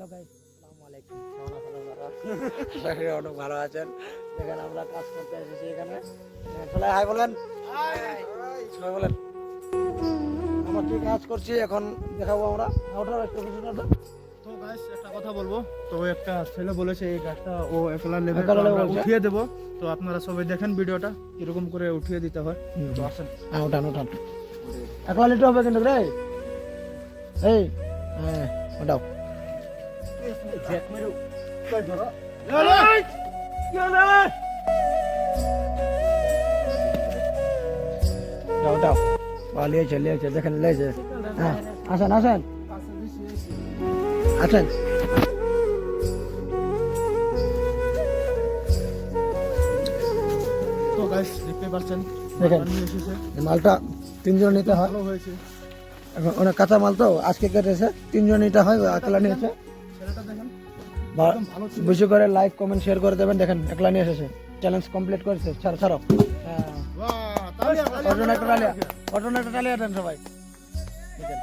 Hello guys, আসসালামু আলাইকুম। কেমন আছেন আপনারা? আশা করি অনেক ভালো আছেন। দেখেন আমরা কাজ করতে এসেছি এখানে। সবাই হাই বলেন। সবাই বলেন। আমরা কি কাজ করছি এখন দেখাবো আমরা। ওটা একটু পিছনে ওঠো। তো গাইস একটা কথা বলবো, তো একটা ছেলে বলেছে এই গাছটা ও একলা নেবে, একলা তো নেবে আমরা বলছে। উঠিয়ে দেবো। তো আপনারা সবাই দেখেন ভিডিওটা কিরকম করে উঠিয়ে দিতে হয়। তো আসেন। হ্যাঁ ওঠান ওঠান। একলা নিতে হবে কিন্তু রে। এই হ্যাঁ ওটাও। ওটাও লিয়েছে দেখেন লিয়েছে। হ্যাঁ আসেন আসেন আসেন। তো গাইস দেখতে পাচ্ছেন দেখেন। মাল নিয়ে এসেছে, এই মালটা 3 জন নিতে হয়। ভালো হয়েছে। এখন অনেক কাঁচা মাল তো আজকে কেটেছে, 3 জন নিতে হয়, একলা নিয়েছে। ছেলেটা দেখেন বা- একদম ভালো ছিল। বেশি করে লাইক কমেন্ট শেয়ার করে দেবেন। দেখেন একলা নিয়ে এসেছে, চ্যালেঞ্জ কমপ্লিট করেছে। ছাড়ো ছাড়ো। হ্যাঁ বাহ, তালিয়া, তালিয়া, অর্জন একটা তালিয়া। টালিয়া, অর্জন একটা টালিয়া দেন সবাই। দেখেন